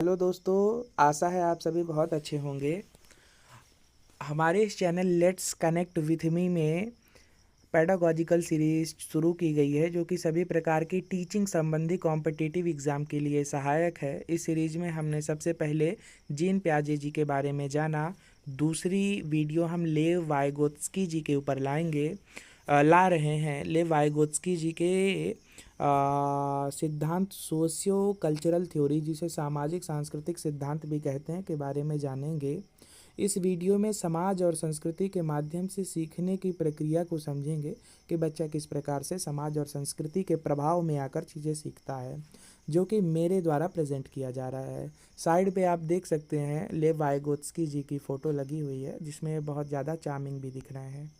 Hello दोस्तों, आशा है आप सभी बहुत अच्छे होंगे। हमारे इस channel let's connect with me में पेडागॉजिकल सीरीज शुरू की गई है जो कि सभी प्रकार की टीचिंग संबंधी कॉम्पिटिटिव एग्ज़ाम के लिए सहायक है। इस सीरीज में हमने सबसे पहले जीन पियाजे जी के बारे में जाना। दूसरी वीडियो हम लेव वाइगोत्स्की जी के ऊपर ला रहे हैं। लेव वाइगोत्स्की जी के सिद्धांत सोशियो कल्चरल थ्योरी, जिसे सामाजिक सांस्कृतिक सिद्धांत भी कहते हैं, के बारे में जानेंगे। इस वीडियो में समाज और संस्कृति के माध्यम से सीखने की प्रक्रिया को समझेंगे कि बच्चा किस प्रकार से समाज और संस्कृति के प्रभाव में आकर चीज़ें सीखता है, जो कि मेरे द्वारा प्रेजेंट किया जा रहा है। साइड पे आप देख सकते हैं लेव वाइगोत्स्की जी की फ़ोटो लगी हुई है, जिसमें बहुत ज़्यादा चार्मिंग भी दिख रहे हैं।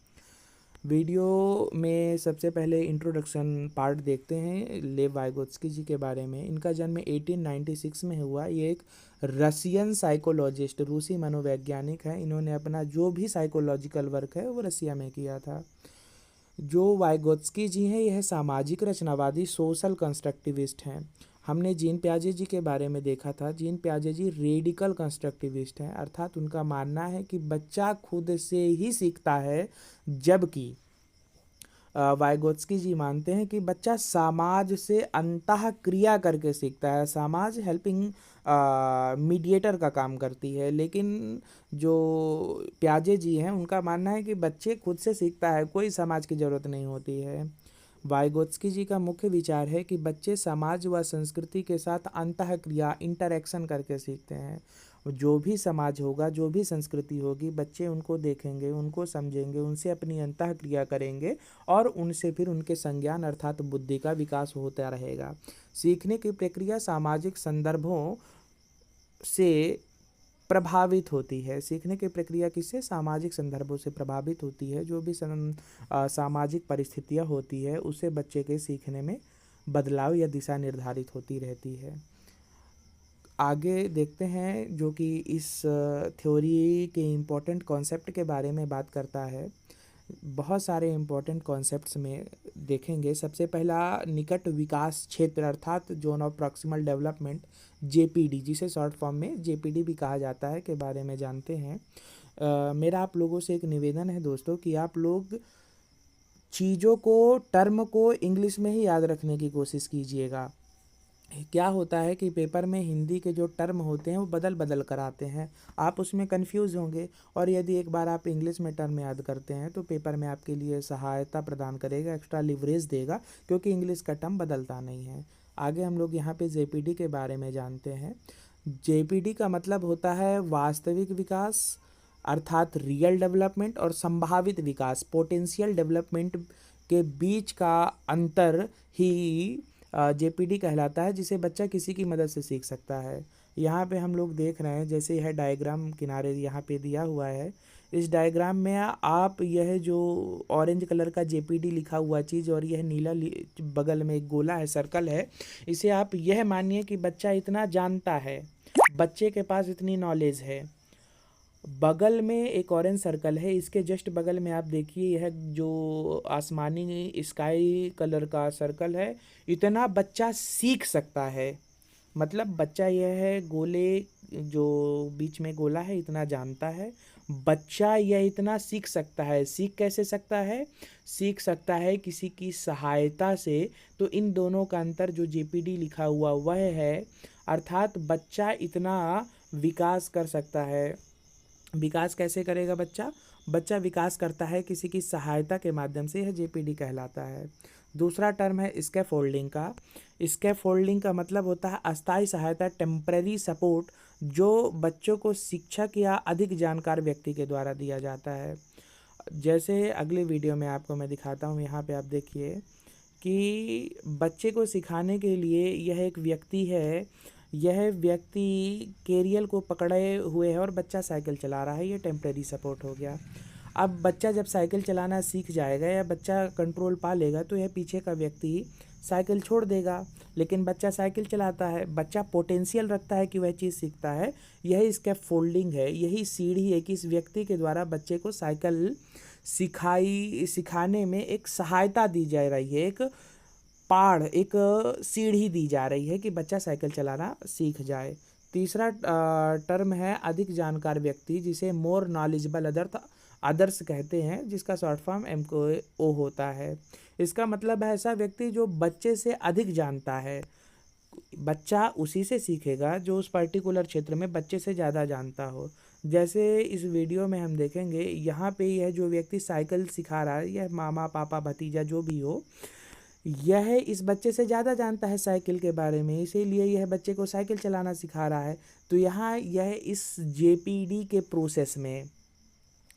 वीडियो में सबसे पहले इंट्रोडक्शन पार्ट देखते हैं लेव वाइगोत्स्की जी के बारे में। इनका जन्म 1896 में हुआ। ये एक रसियन साइकोलॉजिस्ट, रूसी मनोवैज्ञानिक है। इन्होंने अपना जो भी साइकोलॉजिकल वर्क है वो रसिया में किया था। जो वाइगोत्स्की जी हैं यह सामाजिक रचनावादी सोशल कंस्ट्रक्टिविस्ट हैं। हमने जीन पियाजे जी के बारे में देखा था। जीन पियाजे जी रेडिकल कंस्ट्रक्टिविस्ट हैं, अर्थात उनका मानना है कि बच्चा खुद से ही सीखता है, जबकि वाइगोत्स्की जी मानते हैं कि बच्चा समाज से अंतः क्रिया करके सीखता है। समाज हेल्पिंग मीडिएटर का काम करती है, लेकिन जो प्याजे जी हैं उनका मानना है कि बच्चे खुद से सीखता है, कोई समाज की ज़रूरत नहीं होती है। वाइगोत्स्की जी का मुख्य विचार है कि बच्चे समाज व संस्कृति के साथ अंतः क्रिया इंटरेक्शन करके सीखते हैं। जो भी समाज होगा, जो भी संस्कृति होगी, बच्चे उनको देखेंगे, उनको समझेंगे, उनसे अपनी अंतः क्रिया करेंगे और उनसे फिर उनके संज्ञान अर्थात बुद्धि का विकास होता रहेगा। सीखने की प्रक्रिया सामाजिक संदर्भों से प्रभावित होती है। सीखने की प्रक्रिया किससे? सामाजिक संदर्भों से प्रभावित होती है। जो भी सामाजिक परिस्थितियाँ होती है उससे बच्चे के सीखने में बदलाव या दिशा निर्धारित होती रहती है। आगे देखते हैं जो कि इस थ्योरी के इम्पोर्टेंट कॉन्सेप्ट के बारे में बात करता है। बहुत सारे इम्पोर्टेंट कॉन्सेप्ट्स में देखेंगे। सबसे पहला निकट विकास क्षेत्र अर्थात zone of proximal development, JPD, जिसे शॉर्ट फॉर्म में जेपीडी भी कहा जाता है, के बारे में जानते हैं। मेरा आप लोगों से एक निवेदन है दोस्तों कि आप लोग चीज़ों को, टर्म को इंग्लिश में ही याद रखने की कोशिश कीजिएगा। क्या होता है कि पेपर में हिंदी के जो टर्म होते हैं वो बदल बदल कर आते हैं, आप उसमें कंफ्यूज होंगे। और यदि एक बार आप इंग्लिश में टर्म याद करते हैं तो पेपर में आपके लिए सहायता प्रदान करेगा, एक्स्ट्रा लिवरेज देगा, क्योंकि इंग्लिश का टर्म बदलता नहीं है। आगे हम लोग यहाँ पे जेपीडी के बारे में जानते हैं। जेपीडी का मतलब होता है वास्तविक विकास अर्थात रियल डेवलपमेंट, और संभावित विकास पोटेंशियल डेवलपमेंट के बीच का अंतर ही जेपीडी कहलाता है, जिसे बच्चा किसी की मदद से सीख सकता है। यहाँ पे हम लोग देख रहे हैं, जैसे यह डायग्राम किनारे यहाँ पे दिया हुआ है। इस डायग्राम में आप यह जो ऑरेंज कलर का जेपीडी लिखा हुआ चीज़ और यह नीला बगल में एक गोला है, सर्कल है, इसे आप यह मानिए कि बच्चा इतना जानता है, बच्चे के पास इतनी नॉलेज है। बगल में एक ऑरेंज सर्कल है, इसके जस्ट बगल में आप देखिए यह जो आसमानी स्काई कलर का सर्कल है, इतना बच्चा सीख सकता है। मतलब बच्चा यह है गोले, जो बीच में गोला है, इतना जानता है। बच्चा यह इतना सीख सकता है। सीख कैसे सकता है? सीख सकता है किसी की सहायता से। तो इन दोनों का अंतर जो जेपीडी लिखा हुआ वह है, अर्थात बच्चा इतना विकास कर सकता है। विकास कैसे करेगा बच्चा? बच्चा विकास करता है किसी की सहायता के माध्यम से, यह जेपीडी कहलाता है। दूसरा टर्म है स्कैफोल्डिंग का। स्कैफोल्डिंग का मतलब होता है अस्थायी सहायता, टेम्परेरी सपोर्ट, जो बच्चों को शिक्षक या अधिक जानकार व्यक्ति के द्वारा दिया जाता है। जैसे अगले वीडियो में आपको मैं दिखाता हूँ, यहाँ पे आप देखिए कि बच्चे को सिखाने के लिए यह एक व्यक्ति है, यह व्यक्ति कैरियल को पकड़े हुए है और बच्चा साइकिल चला रहा है, ये टेम्परेरी सपोर्ट हो गया। अब बच्चा जब साइकिल चलाना सीख जाएगा या बच्चा कंट्रोल पा लेगा तो यह पीछे का व्यक्ति साइकिल छोड़ देगा, लेकिन बच्चा साइकिल चलाता है, बच्चा पोटेंशियल रखता है कि वह चीज़ सीखता है। यही स्कैफोल्डिंग है, यही सीढ़ी है कि इस व्यक्ति के द्वारा बच्चे को साइकिल सिखाने में एक सहायता दी जा रही है, एक सीढ़ी दी जा रही है कि बच्चा साइकिल चलाना सीख जाए। तीसरा टर्म है अधिक जानकार व्यक्ति, जिसे मोर नॉलेजेबल अदर्स कहते हैं, जिसका शॉर्ट फॉर्म MKO होता है। इसका मतलब है ऐसा व्यक्ति जो बच्चे से अधिक जानता है। बच्चा उसी से सीखेगा जो उस पर्टिकुलर क्षेत्र में बच्चे से ज़्यादा जानता हो। जैसे इस वीडियो में हम देखेंगे, यहाँ पे यह जो व्यक्ति साइकिल सिखा रहा है, यह मामा पापा भतीजा जो भी हो, यह इस बच्चे से ज़्यादा जानता है साइकिल के बारे में, इसीलिए यह बच्चे को साइकिल चलाना सिखा रहा है। तो यहाँ यह इस JPD के प्रोसेस में,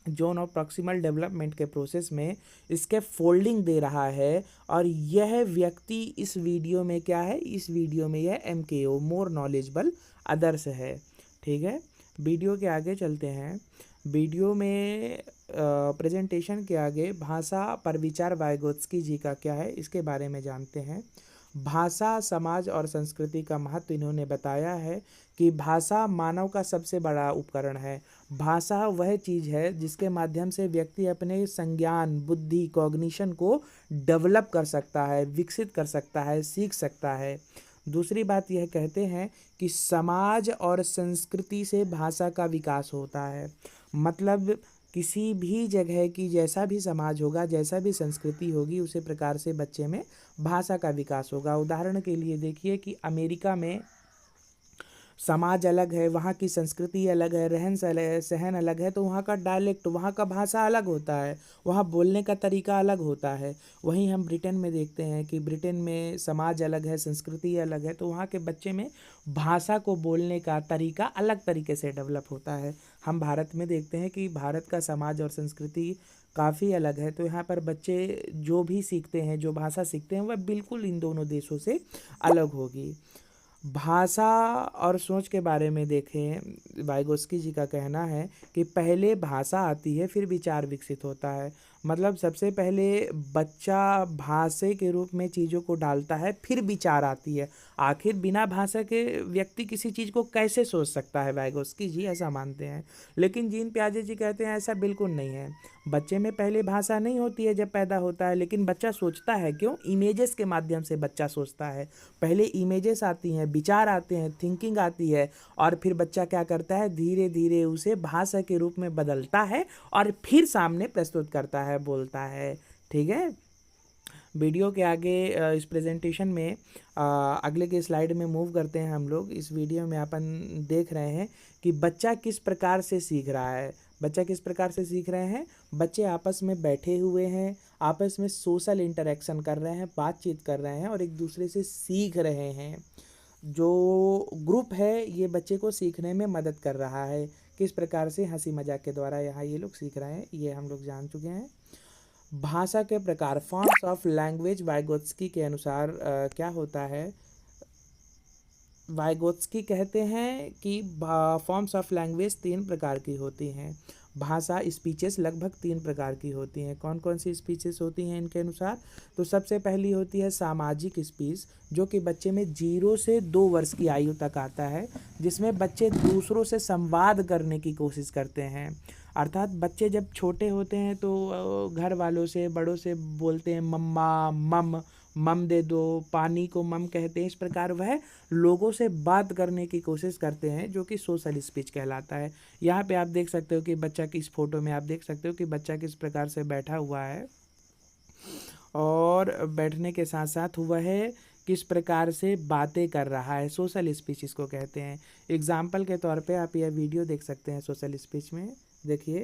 जोन ऑफ प्रॉक्सिमल डेवलपमेंट के प्रोसेस में इसके फोल्डिंग दे रहा है। और यह व्यक्ति इस वीडियो में क्या है, इस वीडियो में यह MKO मोर नॉलेजेबल अदर्स है। ठीक है, वीडियो के आगे चलते हैं। वीडियो में प्रेजेंटेशन के आगे भाषा पर विचार वाइगोत्स्की जी का क्या है, इसके बारे में जानते हैं। भाषा, समाज और संस्कृति का महत्व इन्होंने बताया है कि भाषा मानव का सबसे बड़ा उपकरण है। भाषा वह चीज़ है जिसके माध्यम से व्यक्ति अपने संज्ञान, बुद्धि, कॉग्निशन को डेवलप कर सकता है, विकसित कर सकता है, सीख सकता है। दूसरी बात यह कहते हैं कि समाज और संस्कृति से भाषा का विकास होता है। मतलब किसी भी जगह की जैसा भी समाज होगा, जैसा भी संस्कृति होगी, उसी प्रकार से बच्चे में भाषा का विकास होगा। उदाहरण के लिए देखिए कि अमेरिका में समाज अलग है, वहाँ की संस्कृति अलग है, रहन सहन अलग है, तो वहाँ का डायलेक्ट, वहाँ का भाषा अलग होता है, वहाँ बोलने का तरीका अलग होता है। वहीं हम ब्रिटेन में देखते हैं कि ब्रिटेन में समाज अलग है, संस्कृति अलग है, तो वहाँ के बच्चे में भाषा को बोलने का तरीका अलग तरीके से डेवलप होता है। हम भारत में देखते हैं कि भारत का समाज और संस्कृति काफ़ी अलग है, तो यहाँ पर बच्चे जो भी सीखते हैं, जो भाषा सीखते हैं, वह बिल्कुल इन दोनों देशों से अलग होगी। भाषा और सोच के बारे में देखें, वाइगोत्स्की जी का कहना है कि पहले भाषा आती है, फिर विचार विकसित होता है। मतलब सबसे पहले बच्चा भाषा के रूप में चीज़ों को डालता है, फिर विचार आती है। आखिर बिना भाषा के व्यक्ति किसी चीज़ को कैसे सोच सकता है, वाइगोत्स्की जी ऐसा मानते हैं। लेकिन जीन पियाजे जी कहते हैं ऐसा बिल्कुल नहीं है। बच्चे में पहले भाषा नहीं होती है जब पैदा होता है, लेकिन बच्चा सोचता है। क्यों? इमेजेस के माध्यम से बच्चा सोचता है। पहले इमेजेस आती हैं, विचार आते हैं, थिंकिंग आती है, और फिर बच्चा क्या करता है, धीरे धीरे उसे भाषा के रूप में बदलता है और फिर सामने प्रस्तुत करता है, बोलता है। ठीक है, वीडियो के आगे इस प्रेजेंटेशन में अगले के स्लाइड में मूव करते हैं हम लोग। इस वीडियो में अपन देख रहे हैं कि बच्चा किस प्रकार से सीख रहा है। बच्चा किस प्रकार से सीख रहे हैं? बच्चे आपस में बैठे हुए हैं, आपस में सोशल इंटरेक्शन कर रहे हैं, बातचीत कर रहे हैं और एक दूसरे से सीख रहे हैं। जो ग्रुप है ये बच्चे को सीखने में मदद कर रहा है। किस प्रकार से? हंसी मजाक के द्वारा यहाँ ये लोग सीख रहे हैं, ये हम लोग जान चुके हैं। भाषा के प्रकार, फॉर्म्स ऑफ लैंग्वेज, वाइगोत्स्की के अनुसार क्या होता है? वाइगोत्स्की कहते हैं कि फॉर्म्स ऑफ लैंग्वेज 3 प्रकार की होती हैं। भाषा, स्पीचेस लगभग 3 प्रकार की होती हैं। कौन कौन सी स्पीचेस होती हैं इनके अनुसार? तो सबसे पहली होती है सामाजिक स्पीच, जो कि बच्चे में 0 से 2 वर्ष की आयु तक आता है, जिसमें बच्चे दूसरों से संवाद करने की कोशिश करते हैं। अर्थात बच्चे जब छोटे होते हैं तो घर वालों से, बड़ों से बोलते हैं मम्मा, मम, मम दे दो, पानी को मम कहते हैं। इस प्रकार वह लोगों से बात करने की कोशिश करते हैं, जो कि सोशल स्पीच कहलाता है। यहाँ पे आप देख सकते हो कि बच्चा की, इस फोटो में आप देख सकते हो कि बच्चा किस प्रकार से बैठा हुआ है, और बैठने के साथ साथ वह किस प्रकार से बातें कर रहा है। सोशल स्पीच इसको कहते हैं। एग्जाम्पल के तौर पे आप यह वीडियो देख सकते हैं सोशल स्पीच में। देखिए,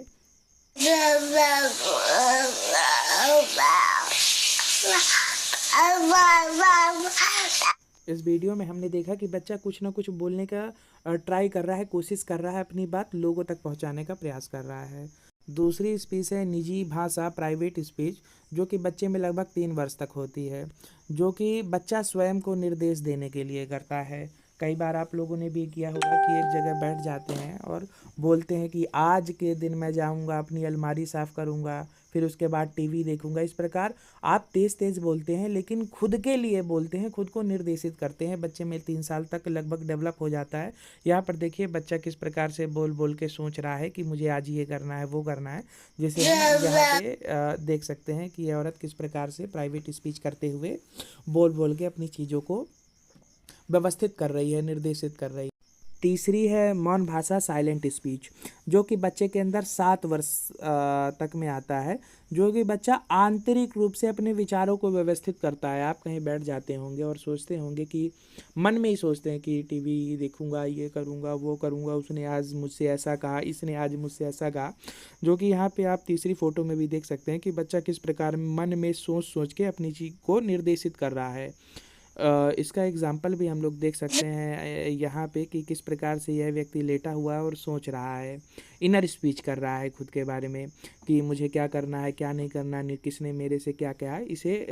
इस वीडियो में हमने देखा कि बच्चा कुछ ना कुछ बोलने का ट्राई कर रहा है, कोशिश कर रहा है, अपनी बात लोगों तक पहुंचाने का प्रयास कर रहा है। दूसरी स्पीच है निजी भाषा, प्राइवेट स्पीच, जो कि बच्चे में लगभग 3 वर्ष तक होती है, जो कि बच्चा स्वयं को निर्देश देने के लिए करता है। कई बार आप लोगों ने भी किया होगा कि एक जगह बैठ जाते हैं और बोलते हैं कि आज के दिन मैं जाऊंगा, अपनी अलमारी साफ़ करूंगा, फिर उसके बाद टीवी देखूंगा। इस प्रकार आप तेज़ तेज़ बोलते हैं, लेकिन खुद के लिए बोलते हैं, खुद को निर्देशित करते हैं। बच्चे में 3 साल तक लगभग डेवलप हो जाता है। यहाँ पर देखिए बच्चा किस प्रकार से बोल बोल के सोच रहा है कि मुझे आज ये करना है, वो करना है। जैसे हम यहाँ पे देख सकते हैं कि ये औरत किस प्रकार से प्राइवेट स्पीच करते हुए बोल बोल के अपनी चीज़ों को व्यवस्थित कर रही है, निर्देशित कर रही है। तीसरी है मौन भाषा साइलेंट स्पीच, जो कि बच्चे के अंदर 7 वर्ष तक में आता है, जो कि बच्चा आंतरिक रूप से अपने विचारों को व्यवस्थित करता है। आप कहीं बैठ जाते होंगे और सोचते होंगे कि मन में ही सोचते हैं कि टीवी देखूंगा, ये करूंगा, वो करूंगा, उसने आज मुझसे ऐसा कहा, इसने आज मुझसे ऐसा कहा, जो कि यहाँ पे आप तीसरी फोटो में भी देख सकते हैं कि बच्चा किस प्रकार मन में सोच सोच के अपनी चीज़ को निर्देशित कर रहा है। इसका एग्जाम्पल भी हम लोग देख सकते हैं यहाँ पे कि किस प्रकार से यह व्यक्ति लेटा हुआ है और सोच रहा है, इनर स्पीच कर रहा है खुद के बारे में कि मुझे क्या करना है, क्या नहीं करना, किसने मेरे से क्या कहा है। इसे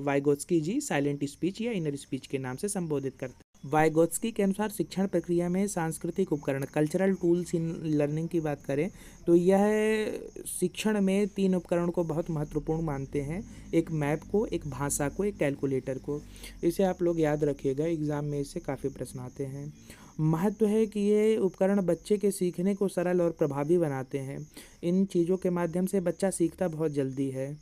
वाइगोत्स्की जी साइलेंट स्पीच या इनर स्पीच के नाम से संबोधित करते हैं। वाइगोत्स्की के अनुसार शिक्षण प्रक्रिया में सांस्कृतिक उपकरण कल्चरल टूल्स इन लर्निंग की बात करें तो यह शिक्षण में 3 उपकरण को बहुत महत्वपूर्ण मानते हैं, एक मैप को, एक भाषा को, एक कैलकुलेटर को। इसे आप लोग याद रखिएगा, एग्ज़ाम में इससे काफ़ी प्रश्न आते हैं। महत्व है कि ये उपकरण बच्चे के सीखने को सरल और प्रभावी बनाते हैं। इन चीज़ों के माध्यम से बच्चा सीखता बहुत जल्दी है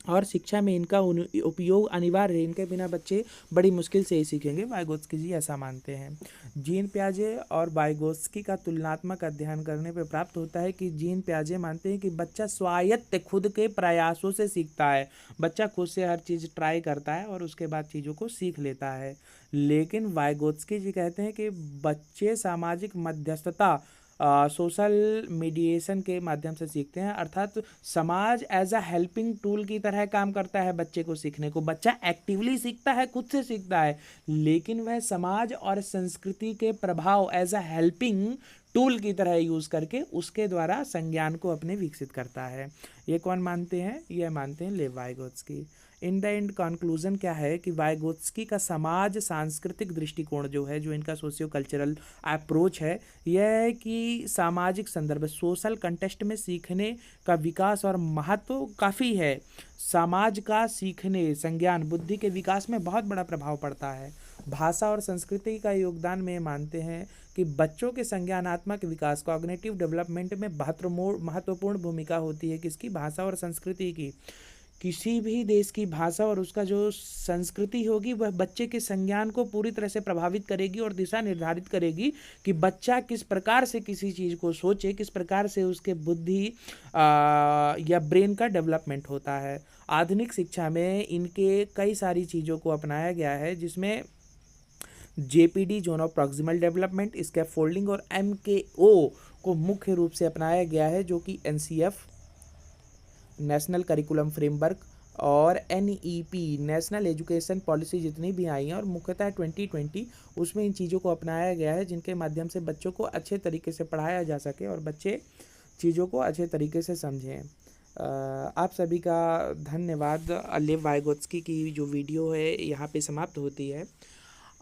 और शिक्षा में इनका उपयोग अनिवार्य है, इनके बिना बच्चे बड़ी मुश्किल से ही सीखेंगे। वाइगोत्स्की जी ऐसा मानते हैं। जीन पियाजे और वाइगोत्स्की का तुलनात्मक अध्ययन करने पर प्राप्त होता है कि जीन पियाजे मानते हैं कि बच्चा स्वायत्त खुद के प्रयासों से सीखता है, बच्चा खुद से हर चीज़ ट्राई करता है और उसके बाद चीज़ों को सीख लेता है। लेकिन वाइगोत्स्की जी कहते हैं कि बच्चे सामाजिक मध्यस्थता सोशल मीडिएशन के माध्यम से सीखते हैं, अर्थात समाज एज अ हेल्पिंग टूल की तरह काम करता है बच्चे को सीखने को। बच्चा एक्टिवली सीखता है, खुद से सीखता है, लेकिन वह समाज और संस्कृति के प्रभाव एज अ हेल्पिंग टूल की तरह यूज़ करके उसके द्वारा संज्ञान को अपने विकसित करता है। ये कौन मानते हैं? यह मानते हैं लेव Vygotsky. In the end conclusion क्या है कि वाइगोत्स्की का समाज सांस्कृतिक दृष्टिकोण जो है, जो इनका सोशियो कल्चरल अप्रोच है, यह है कि सामाजिक संदर्भ सोशल कंटेक्स्ट में सीखने का विकास और महत्व काफ़ी है। समाज का सीखने, संज्ञान, बुद्धि के विकास में बहुत बड़ा प्रभाव पड़ता है। भाषा और संस्कृति का योगदान में मानते हैं कि बच्चों के संज्ञानात्मक विकास, कॉग्निटिव डेवलपमेंट में महत्वपूर्ण भूमिका होती है किसकी? भाषा और संस्कृति की। किसी भी देश की भाषा और उसका जो संस्कृति होगी वह बच्चे के संज्ञान को पूरी तरह से प्रभावित करेगी और दिशा निर्धारित करेगी कि बच्चा किस प्रकार से किसी चीज़ को सोचे, किस प्रकार से उसके बुद्धि या ब्रेन का डेवलपमेंट होता है। आधुनिक शिक्षा में इनके कई सारी चीज़ों को अपनाया गया है, जिसमें JPD zone of proximal development, scaffolding और MKO को मुख्य रूप से अपनाया गया है, जो कि NCF नेशनल करिकुलम फ्रेमवर्क और NEP नेशनल एजुकेशन पॉलिसी जितनी भी आई हैं और मुख्यतः 2020 उसमें इन चीज़ों को अपनाया गया है, जिनके माध्यम से बच्चों को अच्छे तरीके से पढ़ाया जा सके और बच्चे चीज़ों को अच्छे तरीके से समझें। आप सभी का धन्यवाद। लेव वाइगोत्स्की की जो वीडियो है यहाँ पे समाप्त होती है।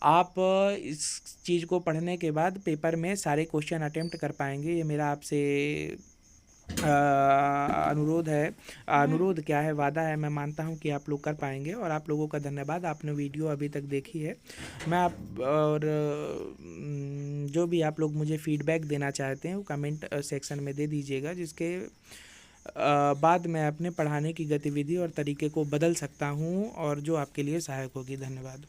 आप इस चीज़ को पढ़ने के बाद पेपर में सारे क्वेश्चन अटेम्प्ट कर पाएंगे, ये मेरा आपसे अनुरोध क्या है, वादा है। मैं मानता हूं कि आप लोग कर पाएंगे और आप लोगों का धन्यवाद, आपने वीडियो अभी तक देखी है। मैं आप और जो भी आप लोग मुझे फीडबैक देना चाहते हैं वो कमेंट सेक्शन में दे दीजिएगा, जिसके बाद मैं अपने पढ़ाने की गतिविधि और तरीके को बदल सकता हूं और जो आपके लिए सहायक होगी। धन्यवाद।